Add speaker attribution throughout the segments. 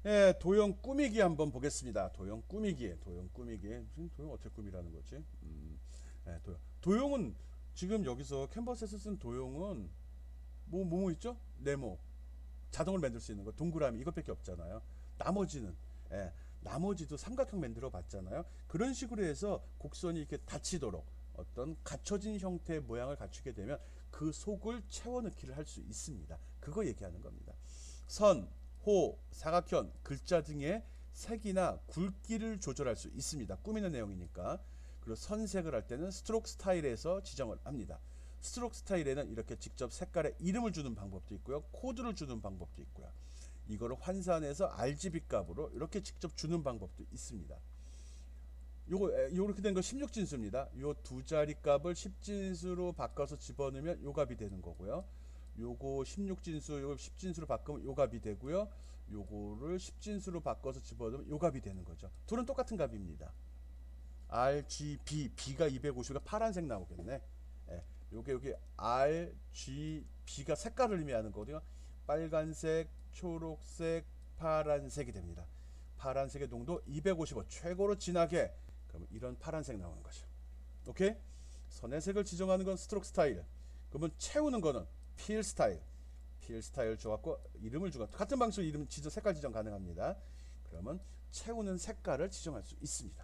Speaker 1: 예, 도형 꾸미기 한번 보겠습니다. 도형 어떻게 꾸미라는 거지? 예, 도형은 지금 여기서 캔버스에서 쓴 도형은 뭐 있죠? 네모, 자동으로 만들 수 있는 거, 동그라미 이것밖에 없잖아요. 나머지는 예, 나머지도 삼각형 만들어 봤잖아요. 그런 식으로 해서 곡선이 이렇게 닫히도록 어떤 갖춰진 형태의 모양을 갖추게 되면 그 속을 채워넣기를 할 수 있습니다. 그거 얘기하는 겁니다. 선, 호, 사각형, 글자 등의 색이나 굵기를 조절할 수 있습니다. 꾸미는 내용이니까. 그리고 선색을 할 때는 스트로크 스타일에서 지정을 합니다. 스트로크 스타일에는 이렇게 직접 색깔에 이름을 주는 방법도 있고요. 코드를 주는 방법도 있고요. 이거를 환산해서 RGB 값으로 이렇게 직접 주는 방법도 있습니다. 요렇게 된 거 16진수입니다. 요 두 자리 값을 10진수로 바꿔서 집어넣으면 요 값이 되는 거고요. 요거 16진수, 요거 10진수로 바꾸면 요 값이 되고요. 요거를 10진수로 바꿔서 집어넣으면 요 값이 되는 거죠. 둘은 똑같은 값입니다. RGB, B가 250가 파란색 나오겠네. 예, 요게 RGB가 색깔을 의미하는 거거든요. 빨간색, 초록색, 파란색이 됩니다. 파란색의 농도 255 최고로 진하게, 그러면 이런 파란색 나오는 거죠. 오케이? 선의 색을 지정하는 건 스트로크 스타일. 그러면 채우는 거는 필 스타일. 필 스타일 줘갖고 이름을 주고 같은 방식으로 이름 지정 색깔 지정 가능합니다. 그러면 채우는 색깔을 지정할 수 있습니다.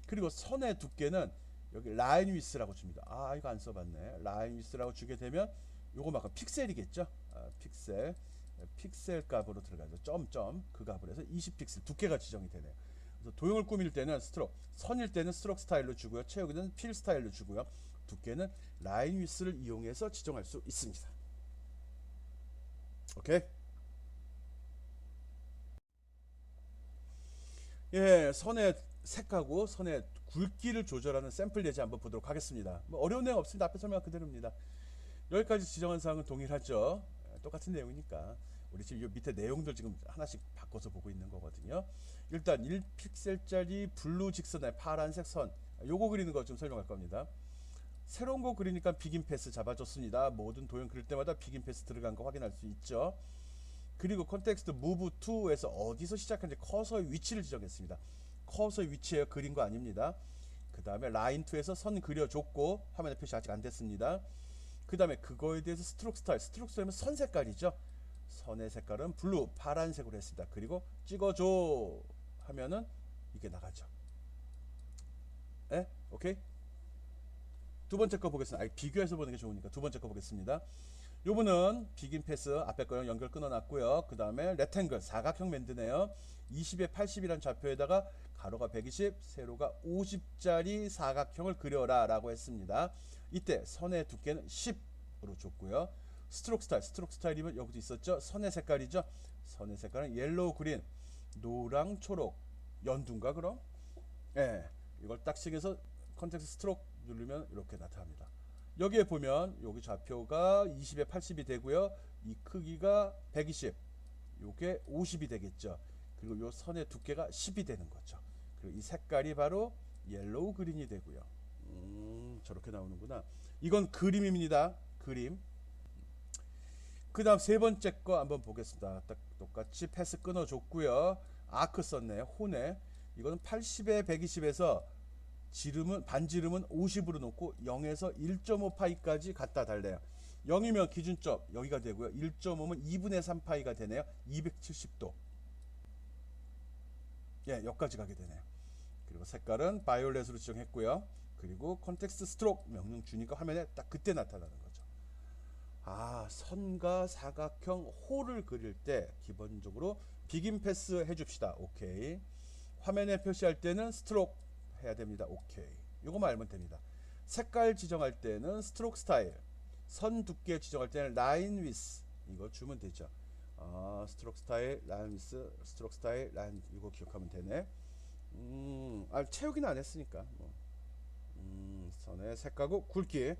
Speaker 1: 그리고 선의 두께는 여기 라인 위스라고 줍니다. 아, 이거 안 써봤네. 라인 위스라고 주게 되면 요거 막 픽셀이겠죠. 픽셀 값으로 들어가죠. 점점 그 값을 해서 20픽셀 두께가 지정이 되네요. 그래서 도형을 꾸밀 때는 스트로크, 선일 때는 스트로크 스타일로 주고요. 채우기는 필 스타일로 주고요. 두께는 라인 위스를 이용해서 지정할 수 있습니다. 오케이? 예, 선의 색하고 선의 굵기를 조절하는 샘플 예제 한번 보도록 하겠습니다. 뭐 어려운 내용 없습니다. 앞에 설명 그대로입니다. 여기까지 지정한 사항은 동일하죠. 똑같은 내용이니까. 우리 지금 이 밑에 내용들 지금 하나씩 바꿔서 보고 있는 거거든요. 일단 1픽셀짜리 블루 직선의 파란색 선, 요거 그리는 거 좀 설명할 겁니다. 새로운 거 그리니까 비긴 패스 잡아줬습니다. 모든 도형 그릴 때마다 비긴 패스 들어간 거 확인할 수 있죠. 그리고 컨텍스트 move to에서 어디서 시작한지 커서의 위치를 지정했습니다. 커서의 위치에 그린 거 아닙니다. 그 다음에 라인 2에서 선 그려줬고 화면에 표시 아직 안 됐습니다. 그 다음에 그거에 대해서 스트로크 스타일, 스트로크 스타일은 선 색깔이죠. 선의 색깔은 블루, 파란색으로 했습니다. 그리고 찍어줘 하면은 이게 나가죠. 에? 오케이? 두 번째 거 보겠습니다. 비교해서 보는 게 좋으니까 두 번째 거 보겠습니다. 요분은 비긴 패스 앞에 거랑 연결 끊어놨고요. 그 다음에 레탱글 사각형 만드네요. 20에 80이란 좌표에다가 가로가 120, 세로가 50짜리 사각형을 그려라 라고 했습니다. 이때 선의 두께는 10으로 줬고요. 스트로크 스타일이면 여기도 있었죠. 선의 색깔이죠. 선의 색깔은 옐로우 그린, 노랑 초록, 연두인가 그럼? 예, 이걸 딱 식해서 컨텍스트 스트로크 누르면 이렇게 나타납니다. 여기에 보면 여기 좌표가 20에 80이 되고요. 이 크기가 120, 요게 50이 되겠죠. 그리고 요 선의 두께가 10이 되는 거죠. 그리고 이 색깔이 바로 옐로우 그린이 되고요. 저렇게 나오는구나. 이건 그림입니다. 그림. 그 다음 세 번째 거 한번 보겠습니다. 딱 똑같이 패스 끊어줬고요. 아크 썼네요. 호네. 이거는 80에 120에서 지름은 반지름은 50으로 놓고 0에서 1.5파이까지 갖다 달래요. 0이면 기준점 여기가 되고요. 1.5면 2분의 3파이가 되네요. 270도. 예, 여기까지 가게 되네요. 그리고 색깔은 바이올렛으로 지정했고요. 그리고 컨텍스트 스트로크 명령 주니까 화면에 딱 그때 나타나는 거죠. 아, 선과 사각형 호를 그릴 때 기본적으로 비긴 패스 해줍시다. 오케이. 화면에 표시할 때는 스트로크 해야 됩니다. 오케이. 요거만 알면 됩니다. 색깔 지정할 때는 스트로크 스타일, 선 두께 지정할 때는 라인 위스 이거 주면 되죠. 스트로크 스타일, 라인 위스, 스트로크 스타일, 라인 이거 기억하면 되네. 채우기는 안 했으니까 뭐. 선의 색하고 굵기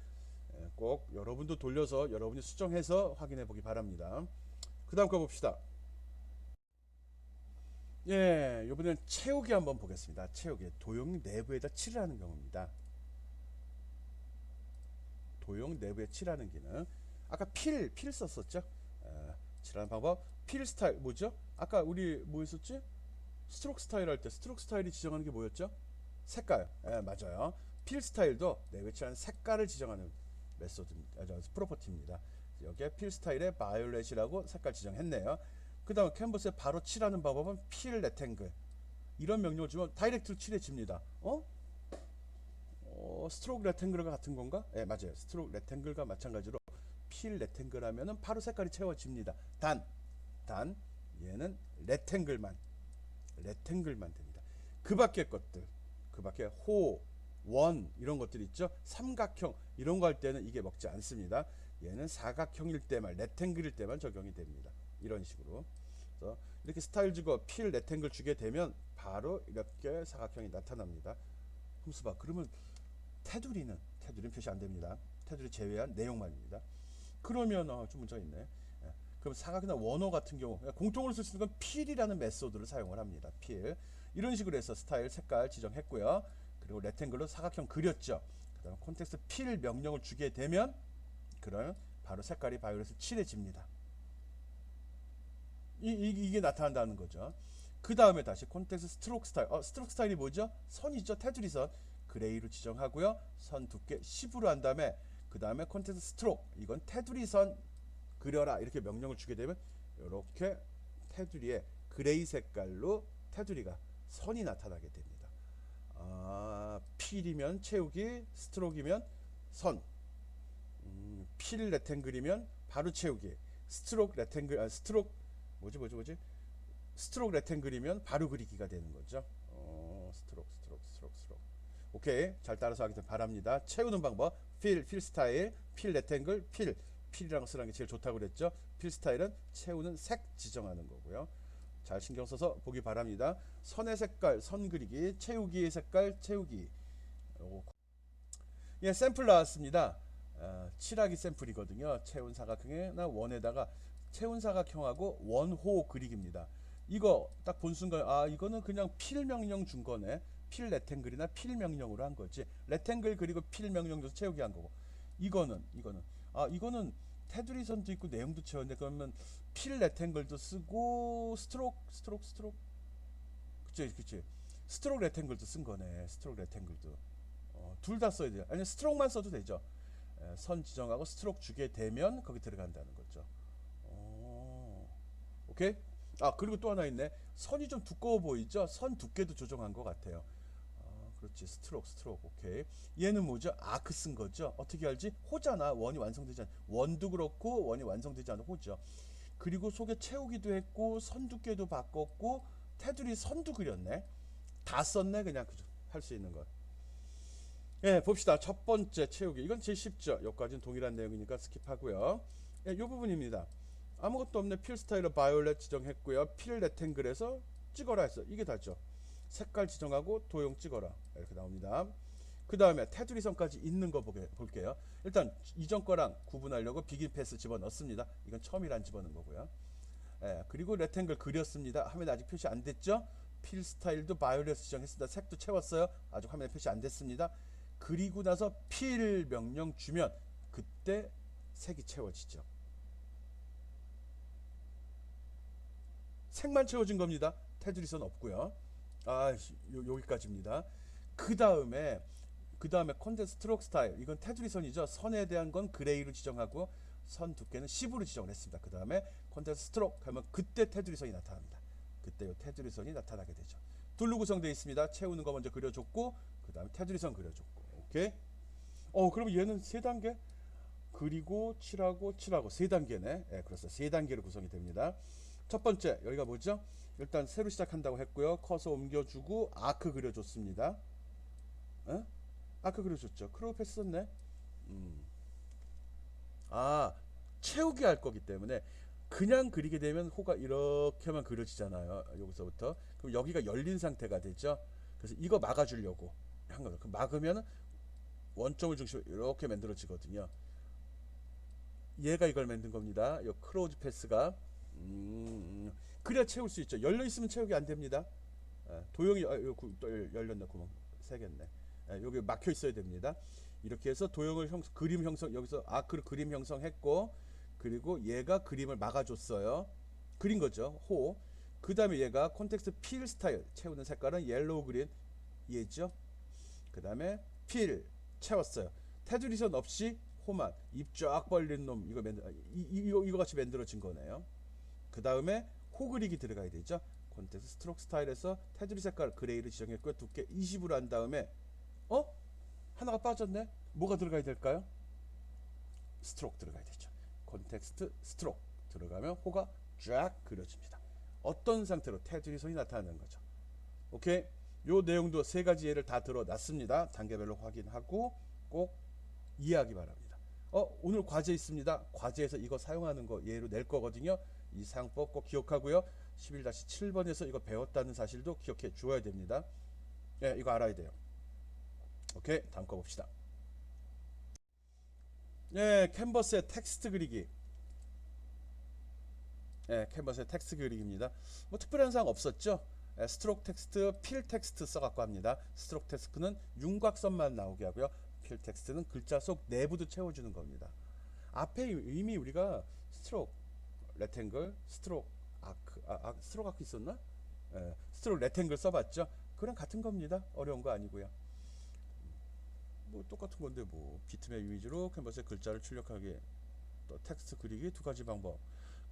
Speaker 1: 꼭 여러분도 돌려서 여러분이 수정해서 확인해 보기 바랍니다. 그 다음 거 봅시다. 예, 이번엔 채우기 한번 보겠습니다. 채우기 도형 내부에다 칠하는 경우입니다. 도형 내부에 칠하는 기능. 아까 필 썼었죠. 칠하는 방법. 필 스타일 뭐죠? 아까 우리 뭐 했었지? 스트로크 스타일 할 때 스트로크 스타일이 지정하는 게 뭐였죠? 색깔. 예, 맞아요. 필 스타일도 내가 칠하는 색깔을 지정하는 메소드입니다. 프로퍼티입니다. 여기에 필 스타일에 바이올렛이라고 색깔 지정했네요. 그 다음 캔버스에 바로 칠하는 방법은 필 레탱글. 이런 명령을 주면 다이렉트로 칠해집니다. 스트로크 레탱글과 같은 건가? 예, 맞아요. 스트로크 레탱글과 마찬가지로 필 레탱글 하면은 바로 색깔이 채워집니다. 단 얘는 레탱글만 됩니다. 그 밖의 것들, 그 밖에 호, 원 이런 것들 있죠. 삼각형 이런 거 할 때는 이게 먹지 않습니다. 얘는 사각형일 때만, 레탱글일 때만 적용이 됩니다. 이런 식으로. 그래서 이렇게 스타일 주고 필 레탱글 주게 되면 바로 이렇게 사각형이 나타납니다. 홈스바 그러면 테두리는 표시 안 됩니다. 테두리 제외한 내용만입니다. 그러면 좀 문제가 있네. 예, 그럼 사각이나 원호 같은 경우 공통으로 쓸 수 있는 건 필이라는 메소드를 사용을 합니다. 필 이런 식으로 해서 스타일 색깔 지정했고요. 그리고 레탱글로 사각형 그렸죠. 그다음 콘텍스트 필 명령을 주게 되면 그러면 바로 색깔이 바이올렛을 칠해집니다. 이게 나타난다는 거죠. 그 다음에 다시 콘텍스트 스트로크 스타일. 스트로크 스타일이 뭐죠? 선이죠. 테두리 선. 그레이로 지정하고요. 선 두께 10으로 한 다음에 그 다음에 콘텍스트 스트로크. 이건 테두리 선 그려라. 이렇게 명령을 주게 되면 이렇게 테두리에 그레이 색깔로 테두리가 선이 나타나게 됩니다. 필이면 채우기, 스트로크이면 선. 필 레탱글이면 바로 채우기. 스트로크 레탱글, 스트로크 뭐지? 스트로크 레탱글이면 바로 그리기가 되는 거죠. 스트로크. 오케이, 잘 따라서 하기 바랍니다. 채우는 방법, 필 스타일, 필 레탱글, 필이라고 쓰는 게 제일 좋다고 그랬죠. 필 스타일은 채우는 색 지정하는 거고요. 잘 신경 써서 보기 바랍니다. 선의 색깔, 선 그리기, 채우기의 색깔, 채우기. 예, 샘플 나왔습니다. 칠하기 샘플이거든요. 채운 사각형에나 원에다가 채운 사각형하고 원호 그리기입니다. 이거 딱 본 순간 이거는 그냥 필 명령 준 거네. 필 레탱글이나 필 명령으로 한 거지. 레탱글 그리고 필 명령 줘서 채우기 한 거고. 이거는 테두리 선도 있고 내용도 채웠는데 그러면 필 레탱글도 쓰고 스트로크. 그치. 스트로크 레탱글도 쓴 거네. 스트로크 레탱글도. 둘 다 써야 돼요. 아니 스트로크만 써도 되죠. 선 지정하고 스트로크 주게 되면 거기 들어간다는 거죠. 오케이? 그리고 또 하나 있네. 선이 좀 두꺼워 보이죠? 선 두께도 조정한 것 같아요. 그렇지. 스트로크. 오케이. 얘는 뭐죠? 아크 쓴 거죠. 어떻게 알지? 호잖아. 원이 완성되지 않아. 원도 그렇고 원이 완성되지 않은 호죠. 그리고 속에 채우기도 했고 선 두께도 바꿨고 테두리 선도 그렸네. 다 썼네. 그냥 할 수 있는 것. 예, 봅시다. 첫 번째 채우기. 이건 제일 쉽죠. 여기까지는 동일한 내용이니까 스킵하고요. 예, 이 부분입니다. 아무것도 없네. 필 스타일로 바이올렛 지정했고요. 필 레탱글에서 찍어라 했어. 이게 다죠. 색깔 지정하고 도형 찍어라. 이렇게 나옵니다. 그 다음에 테두리 선까지 있는 거 볼게요. 일단 이전 거랑 구분하려고 비긴 패스 집어넣습니다. 이건 처음이란 집어넣은 거고요. 예, 그리고 레탱글 그렸습니다. 화면에 아직 표시 안 됐죠. 필 스타일도 바이올렛 지정했습니다. 색도 채웠어요. 아직 화면에 표시 안 됐습니다. 그리고 나서 필 명령 주면 그때 색이 채워지죠. 색만 채워진 겁니다. 테두리 선 없고요. 여기까지입니다. 그 다음에 콘텐츠 스트로크 스타일. 이건 테두리 선이죠. 선에 대한 건 그레이로 지정하고 선 두께는 10으로 지정을 했습니다. 그 다음에 콘텐츠 스트로크 하면 그때 테두리 선이 나타납니다. 그때 이 테두리 선이 나타나게 되죠. 둘로 구성되어 있습니다. 채우는 거 먼저 그려줬고 그 다음에 테두리 선 그려줬고. 오케이. 그럼 얘는 세 단계. 그리고 칠하고 세 단계네. 그래서 세 단계로 구성이 됩니다. 첫 번째 여기가 뭐죠? 일단 새로 시작한다고 했고요. 커서 옮겨주고 아크 그려줬습니다. 아크 그려줬죠. 크로우 패스 썼네. 채우기 할 거기 때문에 그냥 그리게 되면 호가 이렇게만 그려지잖아요. 여기서부터. 그럼 여기가 열린 상태가 되죠. 그래서 이거 막아주려고 한 거예요. 그럼 막으면 원점을 중심으로 이렇게 만들어지거든요. 얘가 이걸 만든 겁니다. 이 크로즈 패스가 그래야 채울 수 있죠. 열려 있으면 채우기 안 됩니다. 도형이 열렸네. 구멍 세 개네. 여기 막혀 있어야 됩니다. 이렇게 해서 도형을 그림 형성, 여기서 아크를 그림 형성했고 그리고 얘가 그림을 막아줬어요. 그린 거죠. 호. 그 다음에 얘가 콘텍스트 필 스타일 채우는 색깔은 옐로우 그린 이해했죠? 그 다음에 필 채웠어요. 테두리선 없이 호만 입 쫙 벌린 놈 이거 같이 만들어진 거네요. 그 다음에 호 그리기 들어가야 되죠. 콘텍스트 스트로크 스타일에서 테두리 색깔 그레이를 지정했고요. 두께 20으로 한 다음에 하나가 빠졌네. 뭐가 들어가야 될까요? 스트로크 들어가야 되죠. 콘텍스트 스트로크 들어가면 호가 쫙 그려집니다. 어떤 상태로 테두리 선이 나타나는 거죠. 오케이. 요 내용도 세 가지 예를 다 들어놨습니다. 단계별로 확인하고 꼭 이해하기 바랍니다. 오늘 과제 있습니다. 과제에서 이거 사용하는 거 예로 낼 거거든요. 이 사용법 꼭 기억하고요. 11-7번에서 이거 배웠다는 사실도 기억해 주어야 됩니다. 예, 이거 알아야 돼요. 오케이, 다음 거 봅시다. 예, 캔버스에 텍스트 그리기. 예, 캔버스에 텍스트 그리기입니다. 뭐 특별한 사항 없었죠? 예, 스트로크 텍스트, 필 텍스트 써갖고 합니다. 스트로크 텍스트는 윤곽선만 나오게 하고요. 필 텍스트는 글자 속 내부도 채워주는 겁니다. 앞에 이미 우리가 스트로크, 레탱글, 스트로크 아크, 스트로크 아크 있었나? 예, 스트로크 레탱글 써봤죠? 그랑 같은 겁니다. 어려운 거 아니고요. 뭐 똑같은 건데 뭐 비트맵 이미지로 캔버스에 글자를 출력하기, 또 텍스트 그리기 두 가지 방법.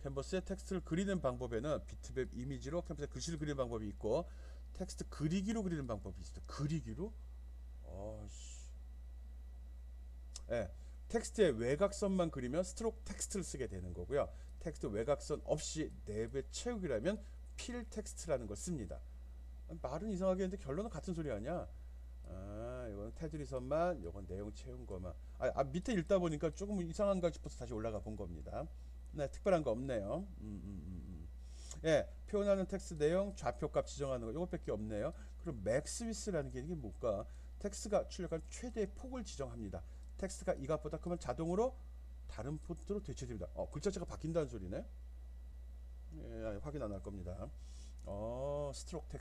Speaker 1: 캔버스에 텍스트를 그리는 방법에는 비트맵 이미지로 캔버스에 글씨를 그리는 방법이 있고 텍스트 그리기로 그리는 방법이 있어요. 그리기로? 예, 텍스트의 외곽선만 그리면 스트로크 텍스트를 쓰게 되는 거고요. 텍스트 외곽선 없이 내부에 채우기라면 필 텍스트라는 걸 씁니다. 말은 이상하게 했는데 결론은 같은 소리 아니야. 이건 테두리 선만, 이건 내용 채운 거만. 밑에 읽다 보니까 조금 이상한가 싶어서 다시 올라가 본 겁니다. 네, 특별한 거 없네요. 예, 표현하는 텍스트 내용, 좌표값 지정하는 거, 이것밖에 없네요. 그럼 맥스 위스라는 게 이게 뭘까? 텍스트가 출력한 최대의 폭을 지정합니다. 텍스트가 이 값보다 크면 자동으로 다른 폰트로 대체됩니다. 글자체가 바뀐다는 소리네. 예, 확인 안 할 겁니다. 스트로크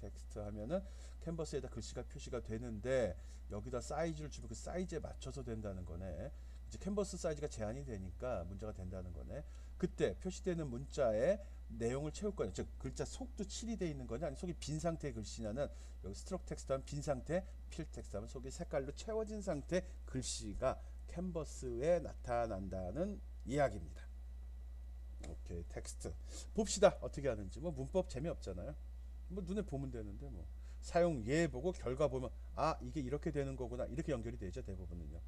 Speaker 1: 텍스트 하면은 캔버스에다 글씨가 표시가 되는데 여기다 사이즈를 주면 그 사이즈에 맞춰서 된다는 거네. 이제 캔버스 사이즈가 제한이 되니까 문제가 된다는 거네. 그때 표시되는 문자에 내용을 채울 거냐, 즉 글자 속도 칠이 되어 있는 거냐, 아니 속이 빈 상태의 글씨냐는 여기 스트로크 텍스트 하면 빈 상태, 필 텍스트 하면 속이 색깔로 채워진 상태 글씨가 캔버스에 나타난다는 이야기입니다. 오케이, 텍스트 봅시다. 어떻게 하는지. 뭐 문법 재미없잖아요. 뭐 눈에 보면 되는데 뭐 사용 예 보고 결과 보면 이게 이렇게 되는 거구나, 이렇게 연결이 되죠. 대부분은요.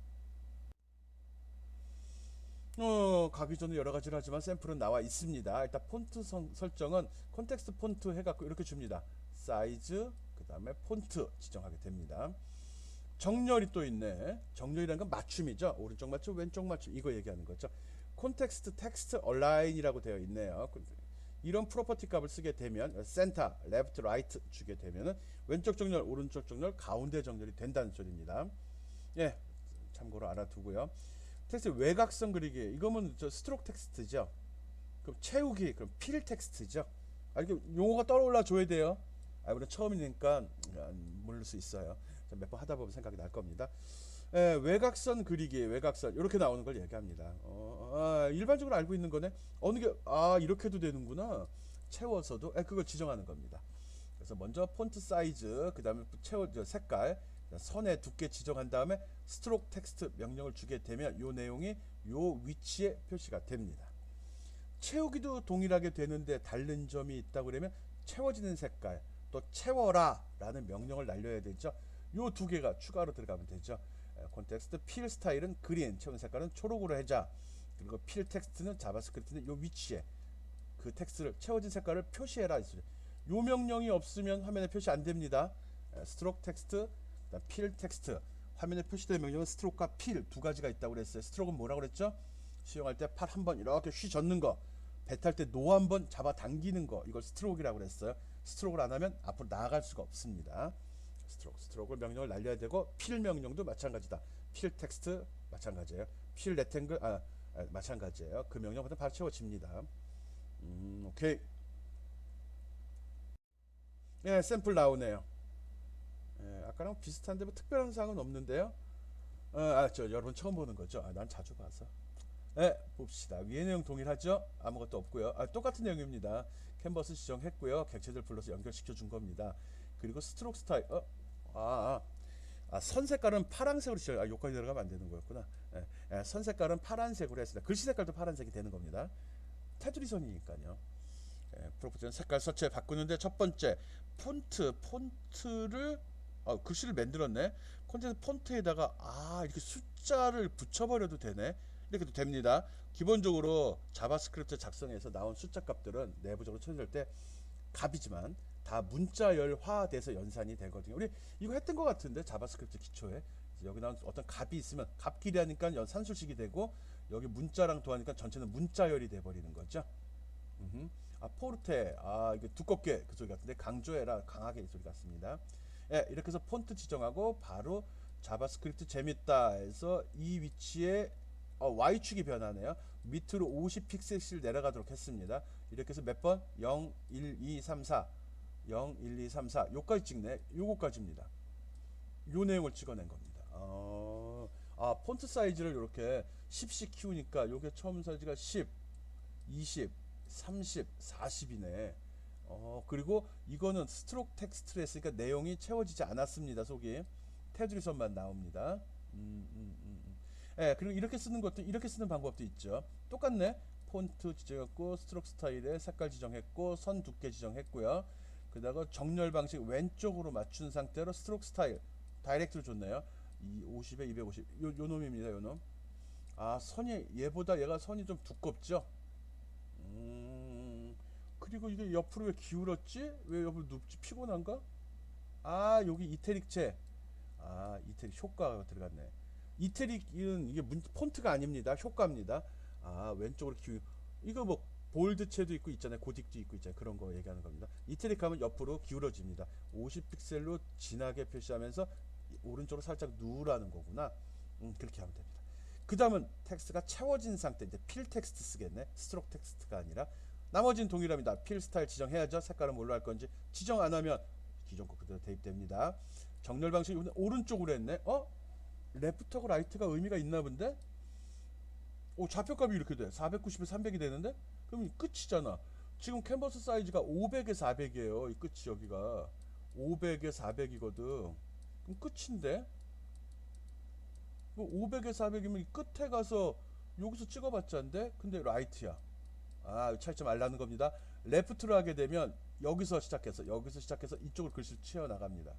Speaker 1: 가기 전에 여러 가지를 하지만 샘플은 나와 있습니다. 일단 폰트 설정은 콘텍스트 폰트 해갖고 이렇게 줍니다. 사이즈, 그 다음에 폰트 지정하게 됩니다. 정렬이 또 있네. 정렬이라는 건 맞춤이죠. 오른쪽 맞춤, 왼쪽 맞춤, 이거 얘기하는 거죠. 콘텍스트 텍스트 얼라인이라고 되어 있네요. 이런 프로퍼티 값을 쓰게 되면 센터, 레프트, 라이트 주게 되면은 왼쪽 정렬, 오른쪽 정렬, 가운데 정렬이 된다는 소리입니다. 예, 참고로 알아두고요. 텍스트 외곽선 그리기, 이거는 스트로크 텍스트죠. 그럼 채우기, 그럼 필 텍스트죠. 이렇게 용어가 떠올라 줘야 돼요. 우리 처음이니까 모를 수 있어요. 몇 번 하다 보면 생각이 날 겁니다. 외곽선 그리기, 외곽선 이렇게 나오는 걸 얘기합니다. 일반적으로 알고 있는 거네. 어느 게 이렇게 해도 되는구나. 채워서도 그걸 지정하는 겁니다. 그래서 먼저 폰트 사이즈, 그 다음에 채워 색깔, 선의 두께 지정한 다음에 스트로크 텍스트 명령을 주게 되면 요 내용이 요 위치에 표시가 됩니다. 채우기도 동일하게 되는데 다른 점이 있다고 그러면 채워지는 색깔, 또 채워라 라는 명령을 날려야 되죠. 요 두 개가 추가로 들어가면 되죠. 콘텍스트 필 스타일은 그린, 채우는 색깔은 초록으로 해자. 그리고 필 텍스트는 자바스크립트는 요 위치에 그 텍스트를 채워진 색깔을 표시해라. 요 명령이 없으면 화면에 표시 안 됩니다. 스트로크 텍스트, 필 텍스트. 화면에 표시된 명령은 스트로크와 필 두 가지가 있다고 그랬어요. 스트로크는 뭐라고 그랬죠? 수영할 때 팔 한 번 이렇게 휘 젓는 거, 배 탈 때 노 한 번 잡아 당기는 거, 이걸 스트로크라고 그랬어요. 스트로크를 안 하면 앞으로 나아갈 수가 없습니다. 스트로크 명령을 날려야 되고, 필 명령도 마찬가지다. 필 텍스트 마찬가지예요. 필 레탱글 마찬가지예요. 그 명령부터 바로 채워집니다. 오케이. 예, 샘플 나오네요. 아까랑 비슷한데 뭐 특별한 사항은 없는데요. 여러분 처음 보는 거죠? 난 자주 봐서. 네, 봅시다. 위의 내용 동일하죠? 아무것도 없고요. 똑같은 내용입니다. 캔버스 지정했고요. 객체들 불러서 연결시켜 준 겁니다. 그리고 스트로크 스타일. 선 색깔은 파란색으로 지정. 여기까지 들어가면 안 되는 거였구나. 선 색깔은 파란색으로 했습니다. 글씨 색깔도 파란색이 되는 겁니다. 테두리 선이니까요. 프로포션 색깔 서체 바꾸는데 첫 번째 폰트를 글씨를 만들었네. 콘텐츠 폰트에다가 이렇게 숫자를 붙여버려도 되네. 이렇게도 됩니다. 기본적으로 자바스크립트 작성해서 나온 숫자 값들은 내부적으로 처리될 때 값이지만 다 문자열화돼서 연산이 되거든요. 우리 이거 했던 것 같은데 자바스크립트 기초에 여기 나온 어떤 값이 있으면 값끼리 하니까 산술식이 되고 여기 문자랑 더하니까 전체는 문자열이 돼 버리는 거죠. 포르테 이게 두껍게 그 소리 같은데 강조해라 강하게 이 소리 같습니다. 이렇게 해서 폰트 지정하고 바로 자바스크립트 재밌다 해서 이 위치에 Y축이 변하네요. 밑으로 50픽셀씩 내려가도록 했습니다. 이렇게 해서 몇 번? 0, 1, 2, 3, 4 0, 1, 2, 3, 4 요까지 찍네. 요거까지입니다. 요 내용을 찍어낸 겁니다. 폰트 사이즈를 이렇게 10씩 키우니까 요게 처음 사이즈가 10, 20, 30, 40이네. 그리고 이거는 스트로크 텍스트를 했으니까 내용이 채워지지 않았습니다. 속이 테두리 선만 나옵니다. 그리고 이렇게 쓰는 것도 이렇게 쓰는 방법도 있죠. 똑같네. 폰트 지정했고 스트로크 스타일에 색깔 지정했고 선 두께 지정했고요. 그다가 정렬 방식 왼쪽으로 맞춘 상태로 스트로크 스타일 다이렉트로 줬네요. 50에 250 요 놈입니다. 요 놈. 선이 얘보다 얘가 선이 좀 두껍죠. 그리고 이게 옆으로 왜 기울었지? 왜 옆으로 눕지? 피곤한가? 여기 이태릭체. 이태릭 효과가 들어갔네. 이태릭은 이게 폰트가 아닙니다. 효과입니다. 왼쪽으로 이거 뭐 볼드체도 있고 있잖아요. 고딕도 있고 있잖아요. 그런 거 얘기하는 겁니다. 이태릭 하면 옆으로 기울어집니다. 50픽셀로 진하게 표시하면서 오른쪽으로 살짝 누우라는 거구나. 그렇게 하면 됩니다. 그 다음은 텍스트가 채워진 상태, 이제 필 텍스트 쓰겠네. 스트로크 텍스트가 아니라. 나머지는 동일합니다. 필 스타일 지정해야죠. 색깔은 뭘로 할 건지. 지정 안 하면 기존 거 그대로 대입됩니다. 정렬 방식이 오른쪽으로 했네. 레프트하고 라이트가 의미가 있나 본데? 좌표값이 이렇게 돼. 490에 300이 되는데? 그럼 끝이잖아. 지금 캔버스 사이즈가 500에 400이에요. 이 끝이 여기가 500에 400이거든. 그럼 끝인데? 500에 400이면 이 끝에 가서 여기서 찍어봤자 안 돼? 근데 라이트야. 차이점 알라는 겁니다. 레프트로 하게 되면 여기서 시작해서 이쪽으로 글씨를 치어 나갑니다.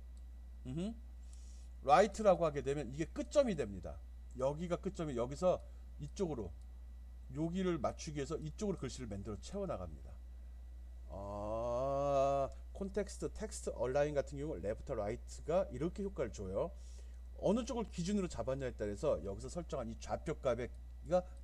Speaker 1: 라이트라고 하게 되면 이게 끝점이 됩니다. 여기가 끝점이 여기서 이쪽으로 여기를 맞추기 위해서 이쪽으로 글씨를 만들어 채워 나갑니다. 콘텍스트 텍스트 얼라인 같은 경우 레프트 라이트가 이렇게 효과를 줘요. 어느 쪽을 기준으로 잡았냐에 따라서 여기서 설정한 이 좌표 값이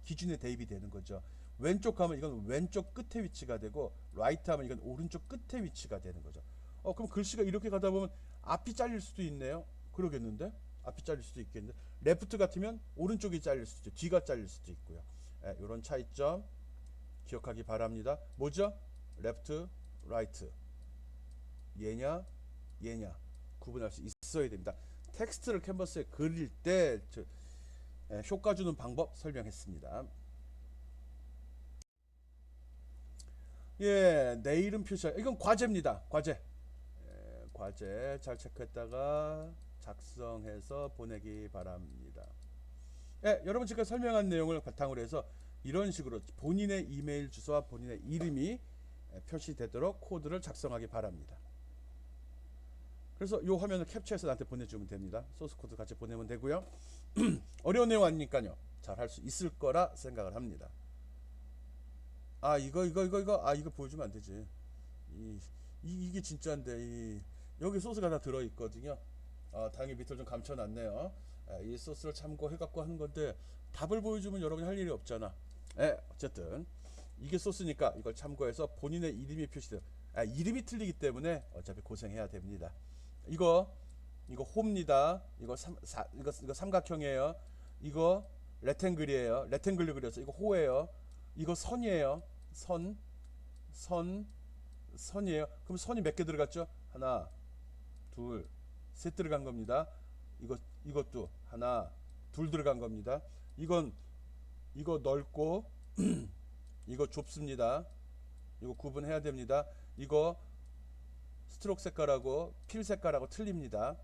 Speaker 1: 기준에 대입이 되는 거죠. 왼쪽 하면 이건 왼쪽 끝에 위치가 되고 라이트 하면 이건 오른쪽 끝에 위치가 되는 거죠. 그럼 글씨가 이렇게 가다 보면 앞이 잘릴 수도 있네요. 그러겠는데? 앞이 잘릴 수도 있겠는데 레프트 같으면 오른쪽이 잘릴 수도 있고 뒤가 잘릴 수도 있고요. 이런 차이점 기억하기 바랍니다. 뭐죠? 레프트, 라이트 얘냐 구분할 수 있어야 됩니다. 텍스트를 캔버스에 그릴 때 효과 주는 방법 설명했습니다. 내 이름 표시. 이건 과제입니다. 과제 잘 체크했다가 작성해서 보내기 바랍니다. 여러분 지금 설명한 내용을 바탕으로 해서 이런 식으로 본인의 이메일 주소와 본인의 이름이 표시되도록 코드를 작성하기 바랍니다. 그래서 이 화면을 캡처해서 나한테 보내주면 됩니다. 소스 코드 같이 보내면 되고요. 어려운 내용 아니니까요. 잘 할 수 있을 거라 생각을 합니다. 이거 보여주면 안 되지. 이게 진짜인데 여기 소스가 다 들어있거든요. 당연히 밑을 좀 감춰놨네요. 이 소스를 참고해갖고 하는 건데 답을 보여주면 여러분이 할 일이 없잖아. 어쨌든 이게 소스니까 이걸 참고해서 본인의 이름이 표시돼요. 이름이 틀리기 때문에 어차피 고생해야 됩니다. 이거 호입니다. 이거 삼각형이에요. 이거 레탱글이에요. 레탱글로 그려서 이거 호예요. 이거 선이에요. 선이에요. 그럼 선이 몇 개 들어갔죠? 하나, 둘, 셋 들어간 겁니다. 이것도 하나, 둘 들어간 겁니다. 이건 이거 넓고 이거 좁습니다. 이거 구분해야 됩니다. 이거 스트로크 색깔하고 필 색깔하고 틀립니다.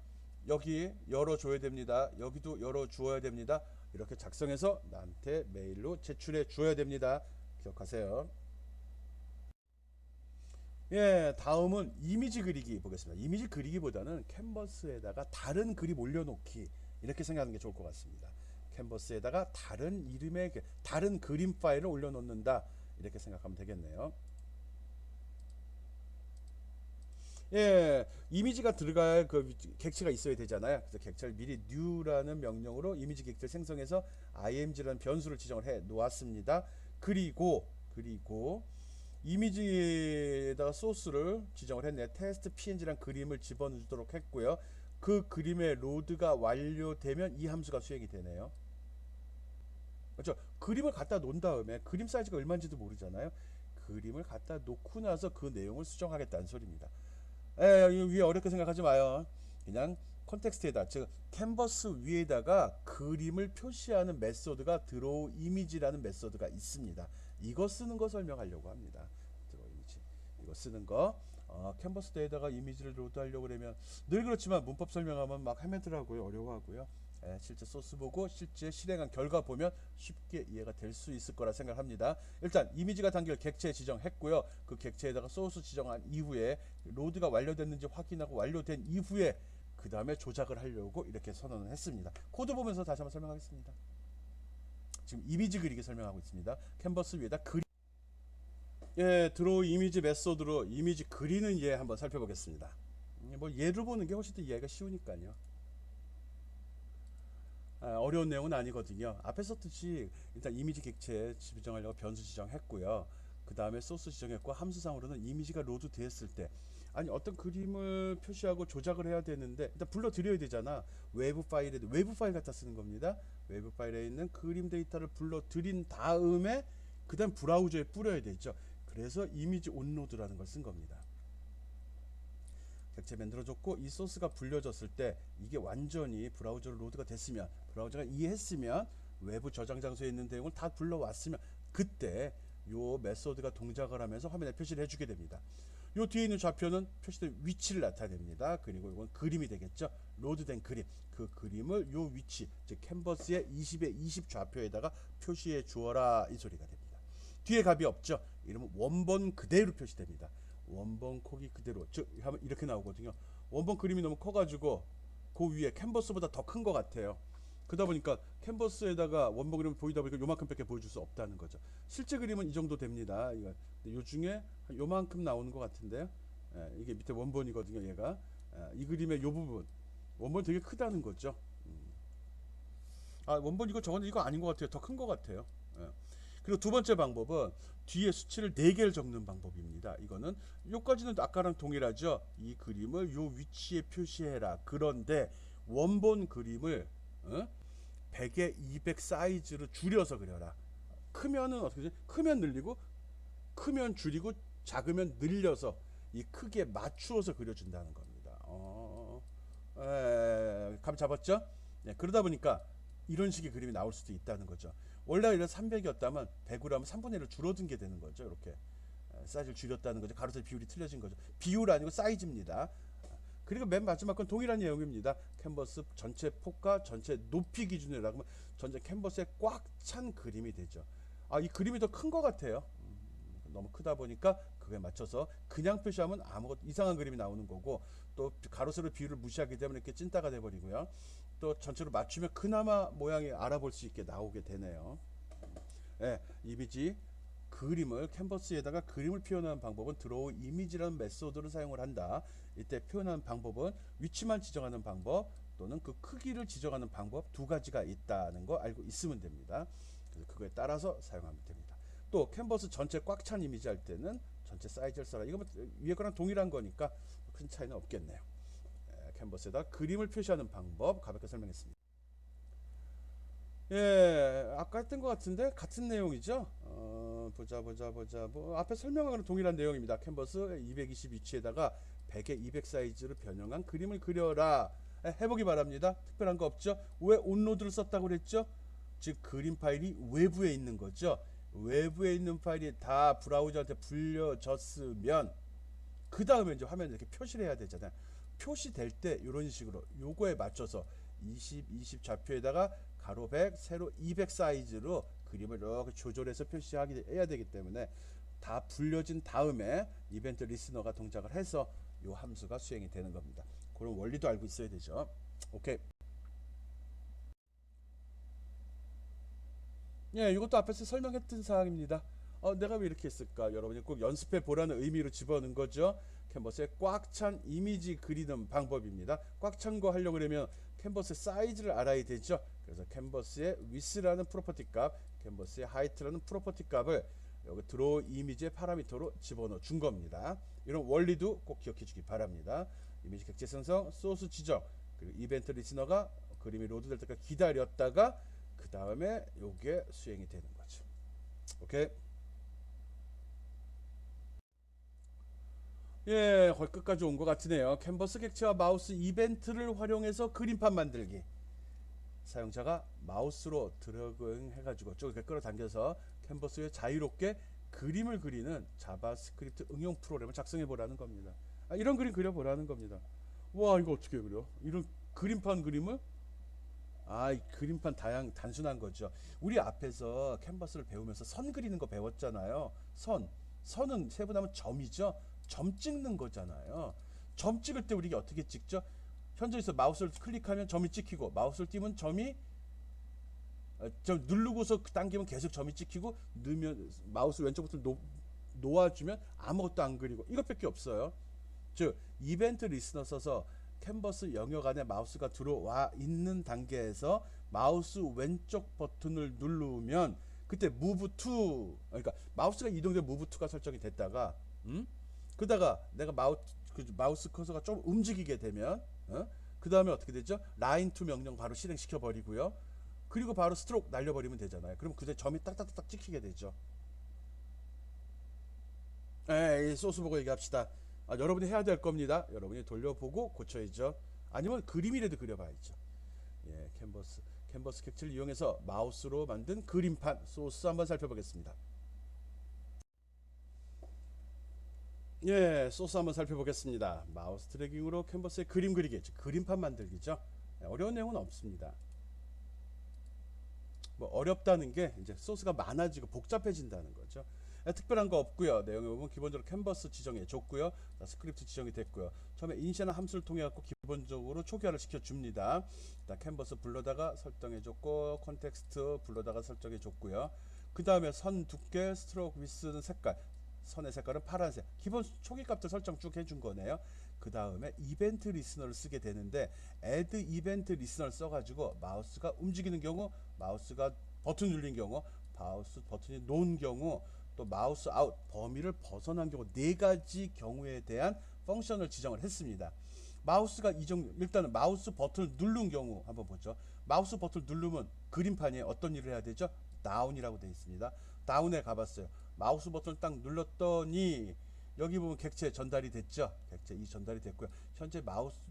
Speaker 1: 여기 열어줘야 됩니다. 여기도 열어주어야 됩니다. 이렇게 작성해서 나한테 메일로 제출해 주어야 됩니다. 기억하세요. 예, 다음은 이미지 그리기 보겠습니다. 이미지 그리기보다는 캔버스에다가 다른 그림 올려놓기 이렇게 생각하는 게 좋을 것 같습니다. 캔버스에다가 다른 이름의 다른 그림 파일을 올려놓는다 이렇게 생각하면 되겠네요. 예, 이미지가 들어갈 그 객체가 있어야 되잖아요. 그래서 객체를 미리 new라는 명령으로 이미지 객체를 생성해서 img라는 변수를 지정을 해 놓았습니다. 그리고 이미지에다가 소스를 지정을 했네. 테스트 png라는 그림을 집어넣도록 했고요. 그 그림의 로드가 완료되면 이 함수가 수행이 되네요. 그렇죠? 그림을 갖다 놓은 다음에 그림 사이즈가 얼마인지도 모르잖아요. 그림을 갖다 놓고 나서 그 내용을 수정하겠다는 소리입니다. 위에 어렵게 생각하지 마요. 그냥 컨텍스트에다, 즉 캔버스 위에다가 그림을 표시하는 메소드가 드로우 이미지라는 메소드가 있습니다. 이거 쓰는 거 설명하려고 합니다. 드로우 이미지 이거 쓰는 거. 캔버스 데에다가 이미지를 로드하려고 그러면 늘 그렇지만 문법 설명하면 막 헤매더라고요. 어려워하고요. 실제 소스 보고 실제 실행한 결과 보면 쉽게 이해가 될 수 있을 거라 생각합니다. 일단 이미지가 담길 객체 지정했고요. 그 객체에다가 소스 지정한 이후에 로드가 완료됐는지 확인하고 완료된 이후에 그 다음에 조작을 하려고 이렇게 선언을 했습니다. 코드 보면서 다시 한번 설명하겠습니다. 지금 이미지 그리기 설명하고 있습니다. 캔버스 위에다 드로우 이미지 메소드로 이미지 그리는 예 한번 살펴보겠습니다. 뭐 예를 보는 게 훨씬 더 이해가 쉬우니까요. 어려운 내용은 아니거든요. 앞에 썼듯이 일단 이미지 객체 지정하려고 변수 지정했고요. 그 다음에 소스 지정했고 함수상으로는 이미지가 로드 됐을 때 아니 어떤 그림을 표시하고 조작을 해야 되는데 일단 불러드려야 되잖아. 외부 파일 갖다 쓰는 겁니다. 외부 파일에 있는 그림 데이터를 불러들인 다음에 그 다음 브라우저에 뿌려야 되죠. 그래서 이미지 온로드라는 걸 쓴 겁니다. 객체 만들어줬고 이 소스가 불려졌을 때 이게 완전히 브라우저로 로드가 됐으면 브라우저가 이해했으면 외부 저장 장소에 있는 내용을 다 불러왔으면 그때 요 메소드가 동작을 하면서 화면에 표시를 해주게 됩니다. 요 뒤에 있는 좌표는 표시된 위치를 나타냅니다. 그리고 이건 그림이 되겠죠. 로드된 그림, 그 그림을 요 위치, 즉 캔버스의 20에 20 좌표에다가 표시해 주어라 이 소리가 됩니다. 뒤에 값이 없죠. 이러면 원본 그대로 표시됩니다. 원본 크기 그대로, 즉 하면 이렇게 나오거든요. 원본 그림이 너무 커가지고 그 위에 캔버스보다 더 큰 것 같아요. 그러다 보니까 캔버스에다가 원본 그림을 보이다 보니까 요만큼밖에 보여줄 수 없다는 거죠. 실제 그림은 이 정도 됩니다. 이거 요 중에 요만큼 나오는 것 같은데요. 이게 밑에 원본이거든요. 얘가 이 그림의 요 부분 원본 되게 크다는 거죠. 원본 이거 저건 이거 아닌 것 같아요. 더 큰 것 같아요. 그리고 두 번째 방법은 뒤에 수치를 4개를 적는 방법입니다. 이거는 요까지는 아까랑 동일하죠. 이 그림을 요 위치에 표시해라. 그런데 원본 그림을 100에 200 사이즈로 줄여서 그려라. 크면은 어떻게 되지? 크면 늘리고 크면 줄이고 작으면 늘려서 이 크기에 맞추어서 그려준다는 겁니다. 감 잡았죠? 네, 그러다 보니까 이런 식의 그림이 나올 수도 있다는 거죠. 원래 이런 300이었다면 100으로 하면 3분의 1로 줄어든 게 되는 거죠. 이렇게 사이즈를 줄였다는 거죠. 가로세 비율이 틀려진 거죠. 비율 아니고 사이즈입니다. 그리고 맨 마지막 건 동일한 내용입니다. 캔버스 전체 폭과 전체 높이 기준이라 하면 전체 캔버스에 꽉 찬 그림이 되죠. 이 그림이 더 큰 것 같아요. 너무 크다 보니까 그거에 맞춰서 그냥 표시하면 아무것도 이상한 그림이 나오는 거고 또 가로 세로 비율을 무시하기 때문에 이렇게 찐따가 돼 버리고요. 또 전체로 맞추면 그나마 모양이 알아볼 수 있게 나오게 되네요. 이미지 그림을 캔버스에다가 그림을 표현하는 방법은 드로우 이미지라는 메소드를 사용을 한다. 이때 표현하는 방법은 위치만 지정하는 방법 또는 그 크기를 지정하는 방법 두 가지가 있다는 거 알고 있으면 됩니다. 그래서 그거에 따라서 사용하면 됩니다. 또 캔버스 전체 꽉 찬 이미지 할 때는 전체 사이즈를 써라. 이거 위에 거랑 동일한 거니까 큰 차이는 없겠네요. 캔버스에다 그림을 표시하는 방법 가볍게 설명했습니다. 아까 했던 것 같은데 같은 내용이죠. 보자. 뭐 앞에 설명한 거는 동일한 내용입니다. 캔버스 220 위치에다가 100에 200 사이즈로 변형한 그림을 그려라. 해보기 바랍니다. 특별한 거 없죠. 왜 온로드를 썼다고 그랬죠? 즉 그림 파일이 외부에 있는 거죠. 외부에 있는 파일이 다 브라우저한테 불려졌으면 그 다음에 이제 화면에 이렇게 표시를 해야 되잖아요. 표시될 때 이런 식으로 요거에 맞춰서 20 좌표에다가 가로 100 세로 200 사이즈로 그림을 이렇게 조절해서 표시하게 해야 되기 때문에 다 불려진 다음에 이벤트 리스너가 동작을 해서 요 함수가 수행이 되는 겁니다. 그런 원리도 알고 있어야 되죠. 오케이. 예, 이것도 앞에서 설명했던 사항입니다. 내가 왜 이렇게 했을까? 여러분이 꼭 연습해 보라는 의미로 집어넣은 거죠. 캔버스에 꽉 찬 이미지 그리는 방법입니다. 꽉 찬 거 하려고 그러면 캔버스 사이즈를 알아야 되죠. 그래서 캔버스의 width라는 프로퍼티 값, 캔버스의 height라는 프로퍼티 값을 여기 드로우 이미지의 파라미터로 집어넣어 준 겁니다. 이런 원리도 꼭 기억해 주기 바랍니다. 이미지 객체 생성, 소스 지정, 그리고 이벤트 리스너가 그림이 로드될 때까지 기다렸다가 그 다음에 요게 수행이 되는 거죠. 오케이. 예, 거의 끝까지 온 것 같으네요. 캔버스 객체와 마우스 이벤트를 활용해서 그림판 만들기. 사용자가 마우스로 드래그 해가지고 쭉 이렇게 끌어당겨서 캔버스에 자유롭게 그림을 그리는 자바스크립트 응용 프로그램을 작성해 보라는 겁니다. 이런 그림 그려보라는 겁니다. 와, 이거 어떻게 그려? 이런 그림판 그림을? 이 그림판 단순한 거죠. 우리 앞에서 캔버스를 배우면서 선 그리는 거 배웠잖아요. 선은 세분하면 점이죠. 점 찍는 거잖아요. 점 찍을 때 우리가 어떻게 찍죠? 현저에서 마우스를 클릭하면 점이 찍히고, 마우스를 띄면 점이 점 누르고서 당기면 계속 점이 찍히고, 넣으면 마우스 왼쪽 버튼 놓아주면 아무것도 안 그리고, 이것밖에 없어요. 즉 이벤트 리스너 써서 캔버스 영역 안에 마우스가 들어와 있는 단계에서 마우스 왼쪽 버튼을 누르면 그때 move to, 그러니까 마우스가 이동돼 move to가 설정이 됐다가 그러다가 내가 마우스 커서가 좀 움직이게 되면 그 다음에 어떻게 되죠? 라인 to 명령 바로 실행시켜 버리고요. 그리고 바로 스트로크 날려버리면 되잖아요. 그럼 그때 점이 딱딱딱 찍히게 되죠. 소스 보고 얘기합시다. 여러분이 해야 될 겁니다. 여러분이 돌려보고 고쳐야죠. 아니면 그림이라도 그려봐야죠. 예, 캔버스 객체를 이용해서 마우스로 만든 그림판 소스 한번 살펴보겠습니다. 예, 소스 한번 살펴보겠습니다. 마우스 트래킹으로 캔버스에 그림 그리기, 즉 그림판 만들기죠. 어려운 내용은 없습니다. 뭐 어렵다는 게 이제 소스가 많아지고 복잡해진다는 거죠. 특별한 거 없고요. 내용에 보면 기본적으로 캔버스 지정해 줬고요. 스크립트 지정이 됐고요. 처음에 인시나 함수를 통해 갖고 기본적으로 초기화를 시켜 줍니다. 캔버스 불러다가 설정해 줬고, 콘텍스트 불러다가 설정해 줬고요. 그 다음에 선 두께, 스트로크 위스는 색깔, 선의 색깔은 파란색, 기본 초기 값들 설정 쭉 해준 거네요. 그 다음에 이벤트 리스너를 쓰게 되는데, add 이벤트 리스너를 써가지고 마우스가 움직이는 경우, 마우스가 버튼 눌린 경우, 마우스 버튼이 놓은 경우, 또 마우스 아웃 범위를 벗어난 경우, 네 가지 경우에 대한 펑션을 지정을 했습니다. 마우스가 일단은 마우스 버튼을 누른 경우 한번 보죠. 마우스 버튼을 누르면 그림판에 어떤 일을 해야 되죠? 다운이라고 되어 있습니다. 다운에 가봤어요. 마우스 버튼을 딱 눌렀더니 여기 보면 객체 전달이 됐죠. 객체 전달이 됐고요. 현재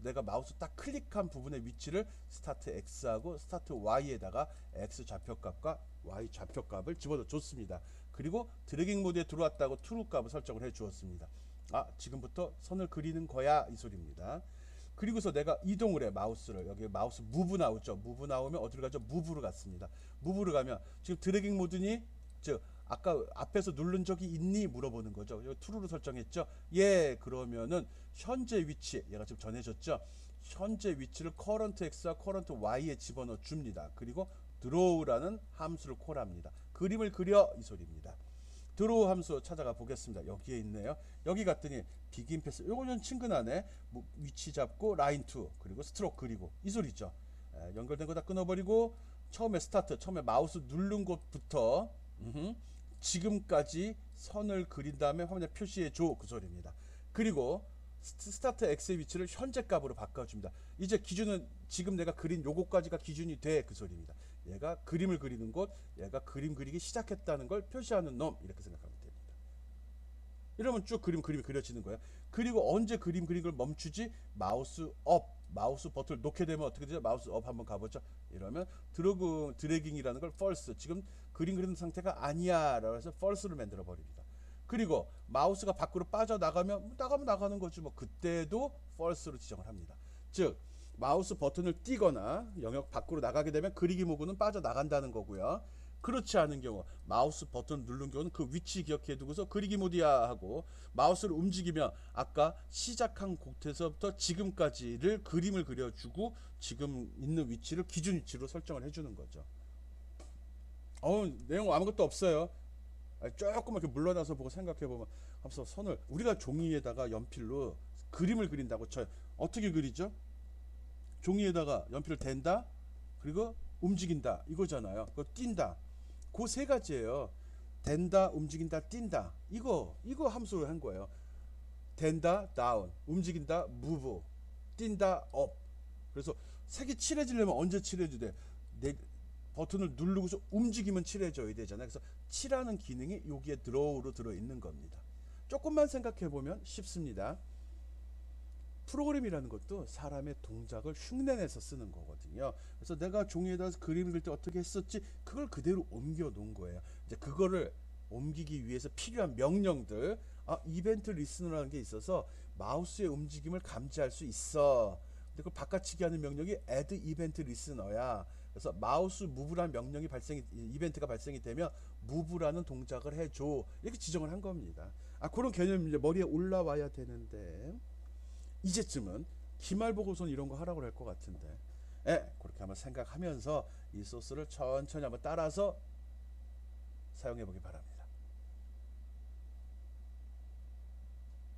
Speaker 1: 내가 마우스 딱 클릭한 부분의 위치를 스타트 X하고 스타트 Y에다가 X 좌표값과 Y 좌표값을 집어넣어 줬습니다. 그리고 드래깅 모드에 들어왔다고 트루 값을 설정을 해 주었습니다. 지금부터 선을 그리는 거야, 이 소리입니다. 그리고서 내가 이동을 해, 마우스를. 여기 마우스 무브 나오죠. 무브 나오면 어디로 가죠? 무브로 갔습니다. 무브로 가면 지금 드래깅 모드니, 즉 아까 앞에서 누른 적이 있니 물어보는 거죠. 여기 true로 설정했죠. 예, 그러면은 현재 위치, 얘가 지금 전해졌죠. 현재 위치를 current x와 current y에 집어넣어 줍니다. 그리고 draw라는 함수를 콜합니다. 그림을 그려, 이 소리입니다. 드로우 함수 찾아가 보겠습니다. 여기에 있네요. 여기 갔더니 비긴 패스, 요거는 친근하네. 위치 잡고 라인 2 그리고 스트로크 그리고, 이 소리죠. 연결된 거 다 끊어버리고 처음에 스타트, 처음에 마우스 누른 곳부터 지금까지 선을 그린 다음에 화면에 표시해 줘, 그 소리입니다. 그리고 스타트 X의 위치를 현재 값으로 바꿔줍니다. 이제 기준은 지금 내가 그린 요거까지가 기준이 돼, 그 소리입니다. 얘가 그림을 그리는 곳, 얘가 그림 그리기 시작했다는 걸 표시하는 놈, 이렇게 생각하면 됩니다. 이러면 쭉 그림이 그려지는 거예요. 그리고 언제 그린 걸 멈추지? 마우스 업, 마우스 버튼을 놓게 되면 어떻게 되죠? 마우스 업 한번 가보죠. 이러면 드래깅이라는 걸 false, 지금 그리는 상태가 아니야 라고 해서 false를 만들어 버립니다. 그리고 마우스가 밖으로 빠져나가면 나가는 거지 뭐. 그때도 false로 지정을 합니다. 즉 마우스 버튼을 띄거나 영역 밖으로 나가게 되면 그리기 모구는 빠져나간다는 거고요. 그렇지 않은 경우 마우스 버튼 누른 경우는 그 위치 기억해 두고서 그리기 모드야 하고, 마우스를 움직이면 아까 시작한 곳에서부터 지금까지를 그림을 그려주고 지금 있는 위치를 기준 위치로 설정을 해주는 거죠. 내용 아무것도 없어요. 조금 이렇게 물러나서 보고 생각해보면, 하면서 선을 우리가 종이에다가 연필로 그림을 그린다고 쳐요. 어떻게 그리죠? 종이에다가 연필을 댄다, 그리고 움직인다 이거잖아요. 그거 뛴다. 그 세 가지예요. 댄다, 움직인다, 뛴다. 이거 함수로 한 거예요. 댄다, 다운, 움직인다, 무브, 뛴다, 업. 그래서 색이 칠해지려면 언제 칠해줘야 돼? 버튼을 누르고서 움직이면 칠해줘야 되잖아요. 그래서 칠하는 기능이 여기에 드로우로 들어있는 겁니다. 조금만 생각해보면 쉽습니다. 프로그램이라는 것도 사람의 동작을 흉내내서 쓰는 거거든요. 그래서 내가 종이에다 그림을 그릴 때 어떻게 했었지? 그걸 그대로 옮겨 놓은 거예요. 이제 그거를 옮기기 위해서 필요한 명령들, 이벤트 리스너라는 게 있어서 마우스의 움직임을 감지할 수 있어. 근데 그걸 바꿔치기 하는 명령이 add event listener야. 그래서 마우스 무브라는 명령이 이벤트가 발생이 되면 무브라는 동작을 해줘. 이렇게 지정을 한 겁니다. 그런 개념이 이제 머리에 올라와야 되는데, 이제쯤은 기말보고서는 이런 거 하라고 할 것 같은데, 그렇게 한번 생각하면서 이 소스를 천천히 한번 따라서 사용해 보기 바랍니다.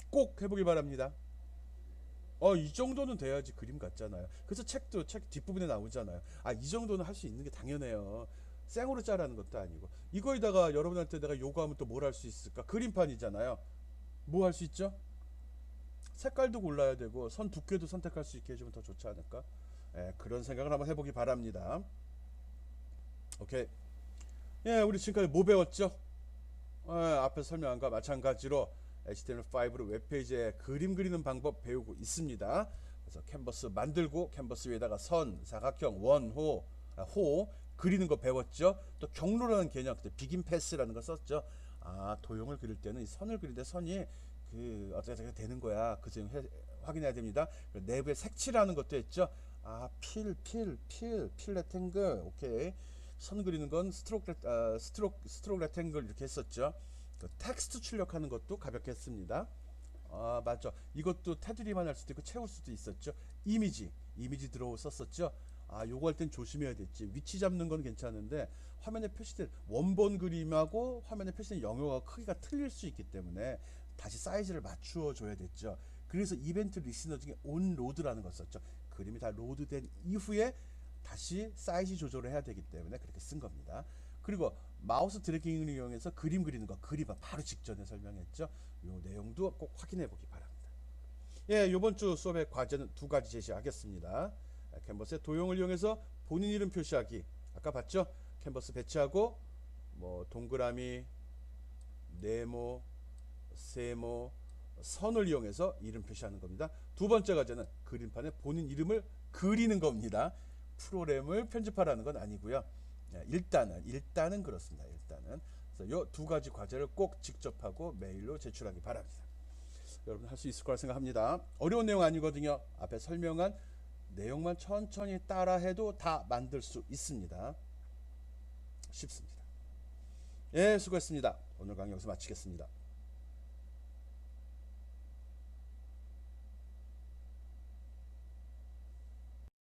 Speaker 1: 꼭 해보기 바랍니다. 이 정도는 돼야지 그림 같잖아요. 그래서 책 뒷부분에 나오잖아요. 이 정도는 할 수 있는 게 당연해요. 생으로 짜라는 것도 아니고. 이거에다가 여러분한테 내가 요구하면 또 뭘 할 수 있을까? 그림판이잖아요. 뭐 할 수 있죠? 색깔도 골라야 되고 선 두께도 선택할 수 있게 해주면 더 좋지 않을까? 그런 생각을 한번 해보기 바랍니다. 오케이. 우리 지금까지 뭐 배웠죠? 앞에서 설명한 것과 마찬가지로 HTML5로 웹페이지에 그림 그리는 방법 배우고 있습니다. 그래서 캔버스 만들고 캔버스 위에다가 선, 사각형, 원, 호 그리는 거 배웠죠. 또 경로라는 개념, 그때 비긴 패스라는 걸 썼죠. 도형을 그릴 때는 이 선을 그릴 때 선이 어떻게 되는 거야. 그 점 확인해야 됩니다. 내부에 색칠하는 것도 했죠. 필 레탱글. 오케이. 선 그리는 건 스트로크 레탱글 이렇게 했었죠. 텍스트 출력하는 것도 가볍게 했습니다. 맞죠. 이것도 테두리만 할 수도 있고 채울 수도 있었죠. 이미지 드로우 썼었죠. 요거 할 땐 조심해야 됐지. 위치 잡는 건 괜찮은데 화면에 표시된 원본 그림하고 화면에 표시된 영역과 크기가 틀릴 수 있기 때문에 다시 사이즈를 맞추어 줘야 됐죠. 그래서 이벤트 리스너 중에 온로드라는 걸 썼죠. 그림이 다 로드된 이후에 다시 사이즈 조절을 해야 되기 때문에 그렇게 쓴 겁니다. 그리고 마우스 드래깅을 이용해서 그림 그리는 거, 그림은 바로 직전에 설명했죠. 요 내용도 꼭 확인해 보기 바랍니다. 이번 주 수업의 과제는 두 가지 제시하겠습니다. 캔버스의 도형을 이용해서 본인 이름 표시하기. 아까 봤죠? 캔버스 배치하고 뭐 동그라미, 네모, 세모, 선을 이용해서 이름 표시하는 겁니다. 두 번째 과제는 그림판에 본인 이름을 그리는 겁니다. 프로그램을 편집하라는 건 아니고요. 일단은 그렇습니다. 그래서 이 두 가지 과제를 꼭 직접 하고 메일로 제출하기 바랍니다. 여러분 할 수 있을 거라 생각합니다. 어려운 내용 아니거든요. 앞에 설명한 내용만 천천히 따라해도 다 만들 수 있습니다. 쉽습니다. 수고했습니다. 오늘 강의 여기서 마치겠습니다.